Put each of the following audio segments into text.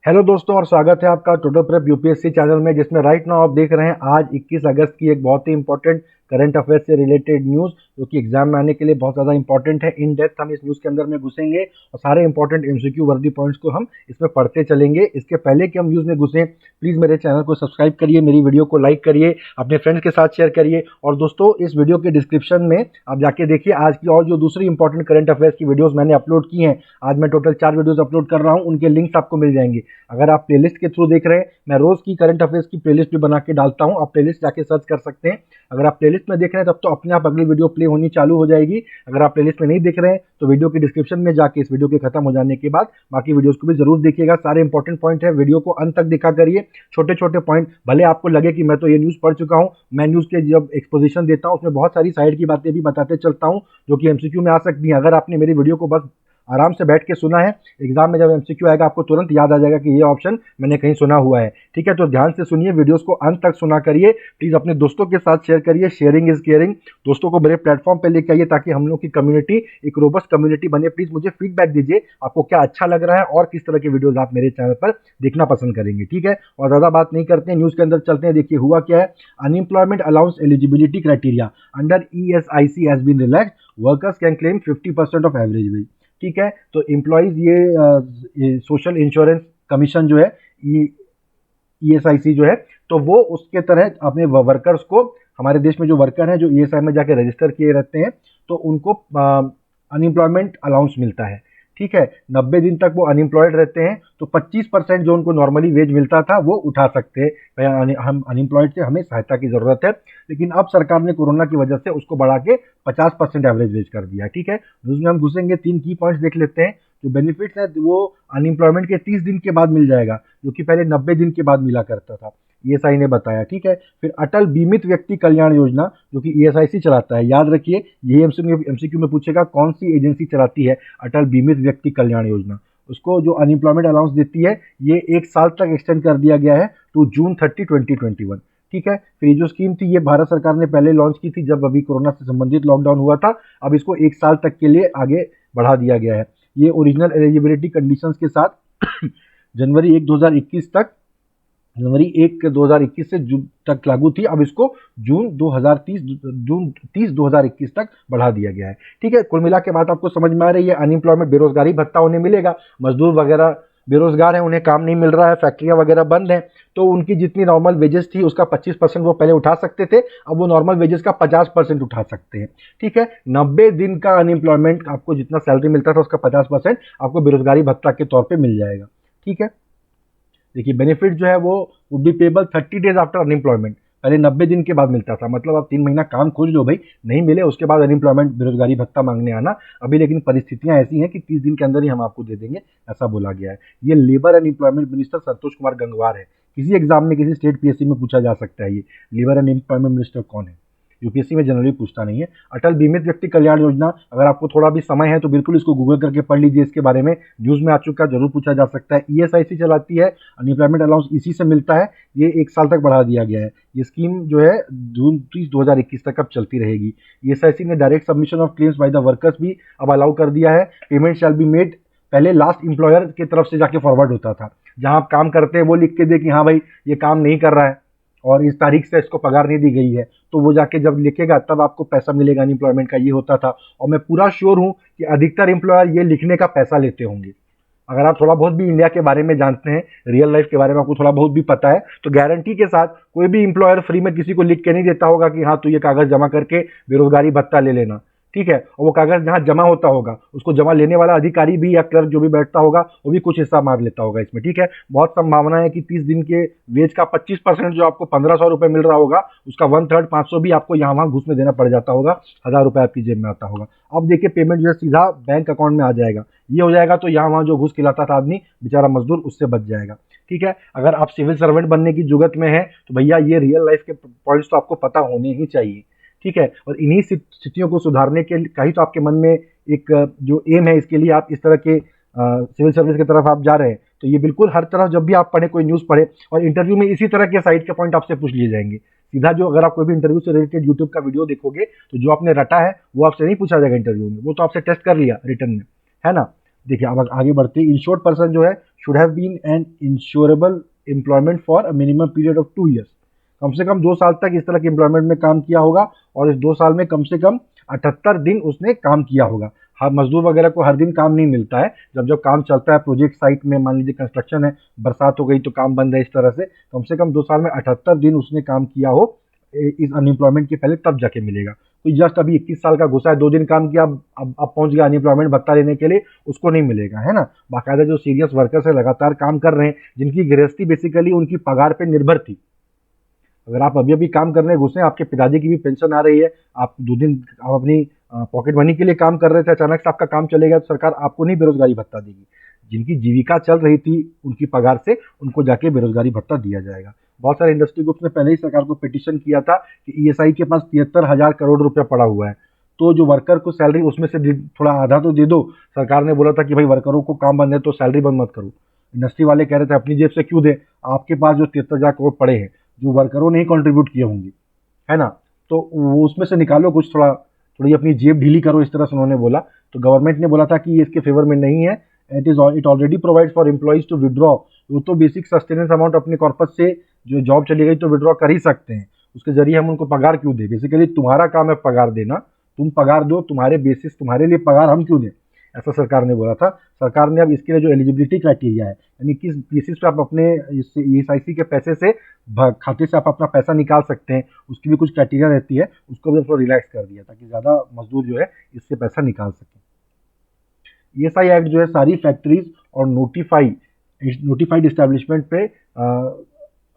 Hello दोस्तों और स्वागत है आपका टोटल प्रेप यूपीएससी चैनल में, जिसमें राइट नाउ आप देख रहे हैं आज 21 अगस्त की एक बहुत ही इंपॉर्टेंट करंट अफेयर से रिलेटेड न्यूज़, जो कि एग्जाम में आने के लिए बहुत ज़्यादा इंपॉर्टेंट है। इन डेप्थ हम इस न्यूज़ के अंदर में घुसेंगे और सारे इंपॉर्टेंट एमसीक्यू वर्दी पॉइंट्स को हम इसमें पढ़ते चलेंगे। इसके पहले कि हम न्यूज़ में घुसें, प्लीज़ मेरे चैनल को सब्सक्राइब करिए, मेरी वीडियो को लाइक करिए, अपने फ्रेंड्स के साथ शेयर करिए। और दोस्तों, इस वीडियो के डिस्क्रिप्शन में आप जाके देखिए आज की और जो दूसरी इंपॉर्टेंट करंट अफेयर्स की वीडियोज़ मैंने अपलोड की हैं। आज मैं टोटल 4 वीडियोज़ अपलोड कर रहा हूँ, उनके लिंक्स आपको मिल जाएंगे। अगर आप प्लेलिस्ट के थ्रू देख रहे हैं, मैं रोज की करंट अफेयर्स की प्लेलिस्ट भी बना के डालता हूं, आप प्लेलिस्ट जाके सर्च कर सकते हैं। अगर आप प्लेलिस्ट में देख रहे हैं तब तो अपने आप अगली वीडियो प्ले होनी चालू हो जाएगी। अगर आप प्लेलिस्ट में नहीं देख रहे हैं तो वीडियो के डिस्क्रिप्शन में जाके इस वीडियो के खत्म हो जाने के बाद बाकी वीडियोस को भी जरूर देखिएगा। सारे इंपॉर्टेंट पॉइंट है, वीडियो को अंत तक देखा करिए। छोटे छोटे पॉइंट, भले आपको लगे कि मैं तो ये न्यूज़ पढ़ चुका हूँ, मैं न्यूज़ के जब एक्सपोजिशन देता हूँ उसमें बहुत सारी साइड की बातें भी बताते चलता हूँ जो कि एमसीक्यू में आ सकती हैं। अगर आपने मेरी वीडियो को बस आराम से बैठ के सुना है, एग्जाम में जब एमसीक्यू आएगा आपको तुरंत याद आ जाएगा कि ये ऑप्शन मैंने कहीं सुना हुआ है। ठीक है, तो ध्यान से सुनिए, वीडियोस को अंत तक सुना करिए। प्लीज अपने दोस्तों के साथ शेयर करिए, शेयरिंग इज केयरिंग। दोस्तों को मेरे प्लेटफॉर्म पे लेके आइए ताकि हम लोग की कम्युनिटी एक रोबस्ट कम्युनिटी बने। प्लीज मुझे फीडबैक दीजिए, आपको क्या अच्छा लग रहा है और किस तरह की वीडियोज आप मेरे चैनल पर देखना पसंद करेंगे। ठीक है, और ज्यादा बात नहीं करते हैं, न्यूज के अंदर चलते हैं। देखिए हुआ क्या है। Unemployment allowance eligibility criteria under ESIC has been relaxed, workers can claim 50% of average wage. ठीक है, तो एम्प्लॉयज ये सोशल इंश्योरेंस कमीशन जो है, ईएसआईसी जो है, तो वो उसके तरह अपने वर्कर्स को, हमारे देश में जो वर्कर हैं जो ईएसआई में जाके रजिस्टर किए रहते हैं, तो उनको अनएम्प्लॉयमेंट अलाउंस मिलता है। ठीक है, 90 दिन तक वो अनएम्प्लॉयड रहते हैं तो 25% जो उनको नॉर्मली वेज मिलता था वो उठा सकते हैं। भाई हम अनएम्प्लॉयड से हमें सहायता की जरूरत है, लेकिन अब सरकार ने कोरोना की वजह से उसको बढ़ा के 50% एवरेज वेज कर दिया। ठीक है, न्यूज में हम घुसेंगे, 3 की पॉइंट्स देख लेते हैं। जो बेनिफिट्स है वो अनएम्प्लॉयमेंट के 30 दिन के बाद मिल जाएगा, जो कि पहले 90 दिन के बाद मिला करता था, ईएसआई ने बताया। ठीक है, फिर अटल बीमित व्यक्ति कल्याण योजना, जो कि ईएसआईसी चलाता है। याद रखिए, ये एमसीक्यू में पूछेगा कौन सी एजेंसी चलाती है अटल बीमित व्यक्ति कल्याण योजना। उसको जो अनएम्प्लॉयमेंट अलाउंस देती है ये 1 साल तक एक्सटेंड कर दिया गया है टू जून 30, 2021। ठीक है, फिर ये जो स्कीम थी ये भारत सरकार ने पहले लॉन्च की थी जब अभी कोरोना से संबंधित लॉकडाउन हुआ था। अब इसको 1 साल तक के लिए आगे बढ़ा दिया गया है। ये ओरिजिनल एलिजिबिलिटी कंडीशंस के साथ जनवरी 1 2021 से जून तक लागू थी। अब इसको जून 30 2021 तक बढ़ा दिया गया है। ठीक है, कुल मिला के बात आपको समझ में आ रही है। अनएम्प्लॉयमेंट, बेरोजगारी भत्ता उन्हें मिलेगा, मजदूर वगैरह बेरोजगार हैं, उन्हें काम नहीं मिल रहा है, फैक्ट्रियां वगैरह बंद हैं, तो उनकी जितनी नॉर्मल वेजेस थी उसका 25% वो पहले उठा सकते थे, अब वो नॉर्मल वेजेस का 50% उठा सकते हैं। ठीक है, 90 दिन का अनएम्प्लॉयमेंट, आपको जितना सैलरी मिलता था उसका 50% आपको बेरोजगारी भत्ता के तौर पर मिल जाएगा। ठीक है, देखिए बेनिफिट जो है वो would be payable 30 days after unemployment. पहले 90 दिन के बाद मिलता था, मतलब आप 3 महीना काम खोज लो भाई, नहीं मिले उसके बाद अनएम्प्लॉयमेंट बेरोजगारी भत्ता मांगने आना। अभी लेकिन परिस्थितियां ऐसी हैं कि 30 दिन के अंदर ही हम आपको दे देंगे, ऐसा बोला गया है। ये labour and employment minister Santosh Kumar Gangwar है। किसी एग्जाम में, किसी स्टेट पीएससी में पूछा जा सकता है ये लेबर एंड एम्प्लॉयमेंट मिनिस्टर कौन है। यूपीएससी में जनरली पूछता नहीं है। अटल बीमित व्यक्ति कल्याण योजना, अगर आपको थोड़ा भी समय है तो बिल्कुल इसको गूगल करके पढ़ लीजिए, इसके बारे में न्यूज में आ चुका, जरूर पूछा जा सकता है। ईएसआईसी चलाती है, अनएम्प्लॉयमेंट अलाउंस इसी से मिलता है, ये 1 साल तक बढ़ा दिया गया है। ये स्कीम जो है जून 30 2021 तक अब चलती रहेगी। ईएसआईसी ने direct submission of claims by the workers भी अब अलाउ कर दिया है। पेमेंट शैल बी मेड, पहले लास्ट इंप्लॉयर की तरफ से जाके फॉरवर्ड होता था, जहां आप काम करते हैं वो लिख के दे कि हाँ भाई ये काम नहीं कर रहा है और इस तारीख से इसको पगार नहीं दी गई है, तो वो जाके जब लिखेगा तब आपको पैसा मिलेगा अनएम्प्लॉयमेंट का, ये होता था। और मैं पूरा श्योर हूं कि अधिकतर एम्प्लॉयर ये लिखने का पैसा लेते होंगे। अगर आप थोड़ा बहुत भी इंडिया के बारे में जानते हैं, रियल लाइफ के बारे में आपको थोड़ा बहुत भी पता है, तो गारंटी के साथ कोई भी इंप्लॉयर फ्री में किसी को लिख के नहीं देता होगा कि हाँ तू ये कागज जमा करके बेरोजगारी भत्ता ले लेना। ठीक है, और वो कागज जहां जमा होता होगा उसको जमा लेने वाला अधिकारी भी या क्लर्क जो भी बैठता होगा वो भी कुछ हिस्सा मार लेता होगा इसमें। ठीक है, बहुत संभावना है कि 30 दिन के वेज का 25% जो आपको 1500 रुपए मिल रहा होगा उसका 1/3 500 भी आपको यहाँ वहां घूस में देना पड़ जाता होगा, 1000 रुपए आपकी जेब में आता होगा। अब देखिए पेमेंट जो है सीधा बैंक अकाउंट में आ जाएगा, ये हो जाएगा तो यहाँ वहां जो घूस खिलाता था आदमी बेचारा मजदूर उससे बच जाएगा। ठीक है, अगर आप सिविल सर्वेंट बनने की जुगत में है तो भैया ये रियल लाइफ के पॉइंट्स तो आपको पता होने ही चाहिए। ठीक है, और इन्हीं स्थितियों को सुधारने के का ही तो आपके मन में एक जो एम है, इसके लिए आप इस तरह के सिविल सर्विस की तरफ आप जा रहे हैं। तो ये बिल्कुल हर तरफ जब भी आप पढ़े, कोई न्यूज़ पढ़े और इंटरव्यू में इसी तरह के साइड के पॉइंट आपसे पूछ लिए जाएंगे सीधा। जो अगर आप कोई भी इंटरव्यू से रिलेटेड यूट्यूब का वीडियो देखोगे तो जो आपने रटा है वो आपसे नहीं पूछा जाएगा इंटरव्यू में, वो तो आपसे टेस्ट कर लिया रिटर्न में, है ना। देखिए अब आगे बढ़ते हैं। इन शॉर्ट पर्सन जो है should have been an insurable employment for a minimum period of 2 years. कम से कम 2 साल तक इस तरह के एम्प्लॉयमेंट में काम किया होगा और इस 2 साल में कम से कम 78 दिन उसने काम किया होगा। हर मजदूर वगैरह को हर दिन काम नहीं मिलता है, जब जब काम चलता है प्रोजेक्ट साइट में, मान लीजिए कंस्ट्रक्शन है, बरसात हो गई तो काम बंद है, इस तरह से कम 2 साल में 78 दिन उसने काम किया हो इस अनएम्प्लॉयमेंट के पहले, तब जाके मिलेगा। कोई जस्ट अभी 21 साल का घुसा है, 2 दिन काम किया, अब पहुंच गया अनएम्प्लॉयमेंट भत्ता लेने के लिए, उसको नहीं मिलेगा, है ना। बाकायदा जो सीरियस वर्कर्स है, लगातार काम कर रहे हैं, जिनकी गृहस्थी बेसिकली उनकी पगार पे निर्भर थी। अगर आप अभी अभी काम करने घुसे, आपके पिताजी की भी पेंशन आ रही है, आप 2 दिन आप अपनी पॉकेट मनी के लिए काम कर रहे थे, अचानक से आपका काम चलेगा तो सरकार आपको नहीं बेरोजगारी भत्ता देगी। जिनकी जीविका चल रही थी उनकी पगार से उनको जाके बेरोजगारी भत्ता दिया जाएगा। बहुत सारे इंडस्ट्री ग्रुप्स ने पहले ही सरकार को पिटीशन किया था कि ईएसआई के पास 73,000 करोड़ रुपया पड़ा हुआ है, तो जो वर्कर को सैलरी उसमें से थोड़ा आधा तो दे दो। सरकार ने बोला था कि भाई वर्करों को काम बंद है तो सैलरी बंद मत करो। इंडस्ट्री वाले कह रहे थे अपनी जेब से क्यों दे, आपके पास जो 73,000 करोड़ पड़े हैं जो वर्करों ने ही कॉन्ट्रीब्यूट किए होंगे, है ना, तो वो उसमें से निकालो कुछ, थोड़ी अपनी जेब ढीली करो, इस तरह से उन्होंने बोला। तो गवर्नमेंट ने बोला था कि ये इसके फेवर में नहीं है। It already provide for employees to withdraw. वो तो बेसिक सस्टेनेंस अमाउंट अपने कॉर्पस से जो जॉब चली गई तो विड्रॉ कर ही सकते हैं, उसके जरिए हम उनको पगार क्यों दें। बेसिकली तुम्हारा काम है पगार देना, तुम पगार दो, तुम्हारे बेसिस, तुम्हारे लिए पगार हम क्यों दें, ऐसा सरकार ने बोला था। सरकार ने अब इसके लिए जो एलिजिबिलिटी क्राइटेरिया है, यानी किस बेसिस पे आप अपने ईएसआईसी के पैसे से खाते से आप अपना पैसा निकाल सकते हैं, उसकी भी कुछ क्राइटेरिया रहती है, उसको भी थोड़ा रिलैक्स कर दिया ताकि ज़्यादा मजदूर जो है इससे पैसा निकाल सकें। ईएसआई एक्ट जो है सारी फैक्ट्रीज और नोटिफाइड इस्टेब्लिशमेंट पे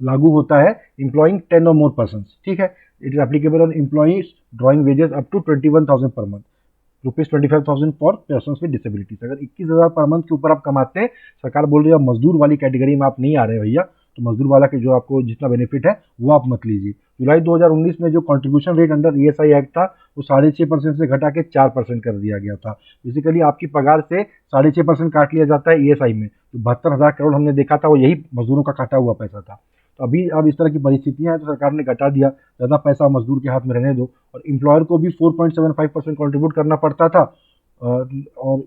लागू होता है, एम्प्लॉइंग 10 और मोर पर्सन्स, ठीक है। It is applicable on employees drawing wages up to 21,000 per month, ₹25,000 for person with disabilities. अगर 21,000 पर मंथ के ऊपर आप कमाते हैं, सरकार बोल रही है मजदूर वाली कैटेगरी में आप नहीं आ रहे भैया, तो मजदूर वाला के जो आपको जितना बेनिफिट है वो आप मत लीजिए। जुलाई 2019 में जो contribution rate under ESI act था वो 6.5% से घटा के 4% कर दिया गया था। बेसिकली आपकी पगार से 6.5% काट लिया जाता है ईएसआई में। तो 72,000 करोड़ हमने देखा था वो यही मजदूरों का काटा हुआ पैसा था। तो अभी अब इस तरह की परिस्थितियां हैं तो सरकार ने घटा दिया, ज़्यादा पैसा मजदूर के हाथ में रहने दो। और एम्प्लॉयर को भी 4.75% कॉन्ट्रीब्यूट करना पड़ता था, और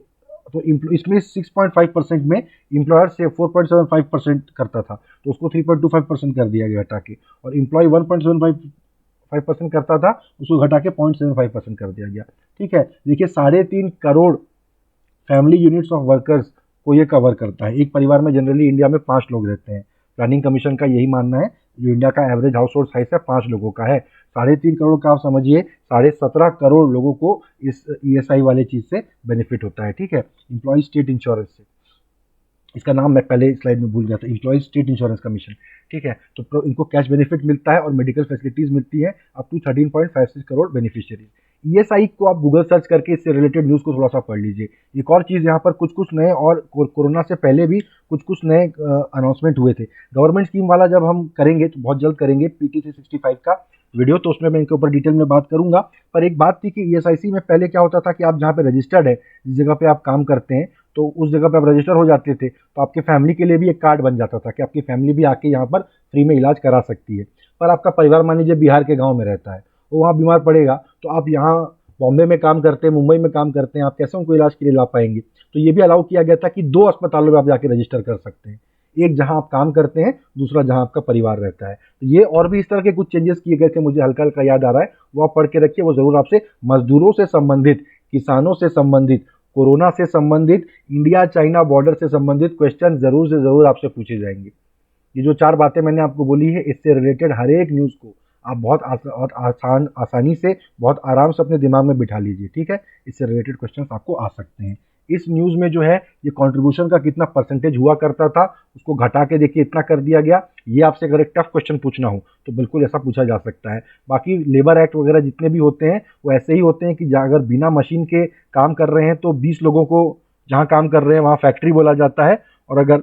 तो इसमें 6.5% में एम्प्लॉयर से 4.75% करता था, तो उसको 3.25% कर दिया गया हटा के। और एम्प्लॉय 1.75% करता था, उसको घटा के 0.75% कर दिया गया, ठीक है। देखिए 3.5 crore family units of workers को ये कवर करता है। एक परिवार में जनरली इंडिया में 5 लोग रहते हैं। प्लानिंग कमीशन का यही मानना है, जो इंडिया का एवरेज हाउस होल्ड साइज है 5 लोगों का है। 3.5 करोड़ का आप समझिए 17.5 करोड़ लोगों को इस ईएसआई वाले चीज़ से बेनिफिट होता है, ठीक है, एम्प्लॉय स्टेट इंश्योरेंस से। इसका नाम मैं पहले स्लाइड में भूल गया था, एम्प्लॉय स्टेट इंश्योरेंस कमीशन, ठीक है। तो इनको कैश बेनिफिट मिलता है और मेडिकल फैसिलिटीज मिलती है up to 13.56 crore beneficiaries. ESI को आप गूगल सर्च करके इससे रिलेटेड न्यूज़ को थोड़ा सा पढ़ लीजिए। एक और चीज़ यहाँ पर कुछ नए, और कोरोना से पहले भी कुछ नए अनाउंसमेंट हुए थे। गवर्नमेंट स्कीम वाला जब हम करेंगे तो बहुत जल्द करेंगे पीटी 365 का वीडियो, तो उसमें मैं इनके ऊपर डिटेल में बात करूंगा। पर एक बात थी कि ईएसआईसी में पहले क्या होता था कि आप जहाँ पे रजिस्टर्ड है, जिस जगह पे आप काम करते हैं, तो उस जगह पे आप रजिस्टर हो जाते थे, तो आपके फैमिली के लिए भी एक कार्ड बन जाता था कि आपकी फैमिली भी आके यहाँ पर फ्री में इलाज करा सकती है। पर आपका परिवार मान लीजिए बिहार के गाँव में रहता है, वो वहाँ बीमार पड़ेगा, तो आप यहाँ बॉम्बे में काम करते हैं, मुंबई में काम करते हैं, आप कैसे उनको इलाज के लिए ला पाएंगे। तो ये भी अलाउ किया गया था कि 2 अस्पतालों में आप जाके रजिस्टर कर सकते हैं, एक जहां आप काम करते हैं, दूसरा जहां आपका परिवार रहता है। तो ये और भी इस तरह के कुछ चेंजेस किए गए थे, मुझे हल्का हल्का याद आ रहा है, वो आप पढ़ के रखिए। वो जरूर आपसे मजदूरों से संबंधित, किसानों से संबंधित, कोरोना से संबंधित, इंडिया चाइना बॉर्डर से संबंधित क्वेश्चन जरूर से जरूर आपसे पूछे जाएंगे। ये जो 4 बातें मैंने आपको बोली है, इससे रिलेटेड हर एक न्यूज़ को आप बहुत आसानी से, बहुत आराम से अपने दिमाग में बिठा लीजिए, ठीक है। इससे रिलेटेड क्वेश्चंस आपको आ सकते हैं। इस न्यूज़ में जो है ये कंट्रीब्यूशन का कितना परसेंटेज हुआ करता था, उसको घटा के देखिए इतना कर दिया गया। ये आपसे अगर एक टफ क्वेश्चन पूछना हो तो बिल्कुल ऐसा पूछा जा सकता है। बाकी लेबर एक्ट वगैरह जितने भी होते हैं वो ऐसे ही होते हैं कि अगर बिना मशीन के काम कर रहे हैं तो 20 लोगों को जहाँ काम कर रहे हैं वहाँ फैक्ट्री बोला जाता है, और अगर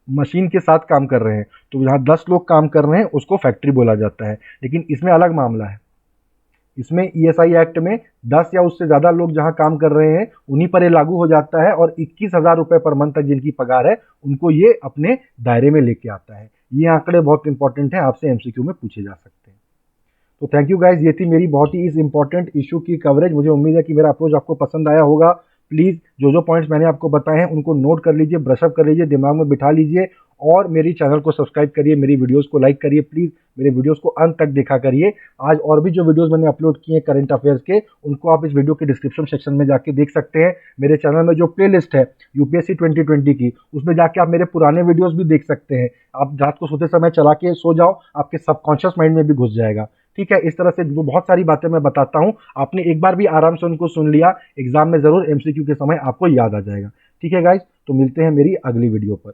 मशीन के साथ काम कर रहे हैं तो जहाँ 10 लोग काम कर रहे हैं उसको फैक्ट्री बोला जाता है। लेकिन इसमें अलग मामला है, इसमें ईएसआई एक्ट में 10 या उससे ज़्यादा लोग जहां काम कर रहे हैं उन्हीं पर ये लागू हो जाता है, और 21,000 रुपये पर मंथ तक जिनकी पगार है उनको ये अपने दायरे में लेके आता है। ये आंकड़े बहुत इंपॉर्टेंट हैं, आपसे एमसीक्यू में पूछे जा सकते हैं। तो थैंक यू गाइज, ये थी मेरी बहुत ही इस इंपॉर्टेंट इशू की कवरेज। मुझे उम्मीद है कि मेरा अप्रोच आपको पसंद आया होगा। प्लीज़ जो जो पॉइंट्स मैंने आपको बताए हैं उनको नोट कर लीजिए, ब्रशअप कर लीजिए, दिमाग में बिठा लीजिए और मेरी चैनल को सब्सक्राइब करिए, मेरी वीडियोस को लाइक करिए, प्लीज़ मेरे वीडियोस को अंत तक देखा करिए। आज और भी जो वीडियोस मैंने अपलोड किए हैं करंट अफेयर्स के, उनको आप इस वीडियो के डिस्क्रिप्शन सेक्शन में जाके देख सकते हैं। मेरे चैनल में जो प्लेलिस्ट है यूपीएससी 2020 की, उसमें जाके आप मेरे पुराने वीडियोस भी देख सकते हैं। आप रात को सोते समय चला के सो जाओ, आपके सबकॉन्शियस माइंड में भी घुस जाएगा। ठीक है, इस तरह से जो बहुत सारी बातें मैं बताता हूँ, आपने एक बार भी आराम से उनको सुन लिया, एग्जाम में जरूर एमसीक्यू के समय आपको याद आ जाएगा। ठीक है गाइस, तो मिलते हैं मेरी अगली वीडियो पर।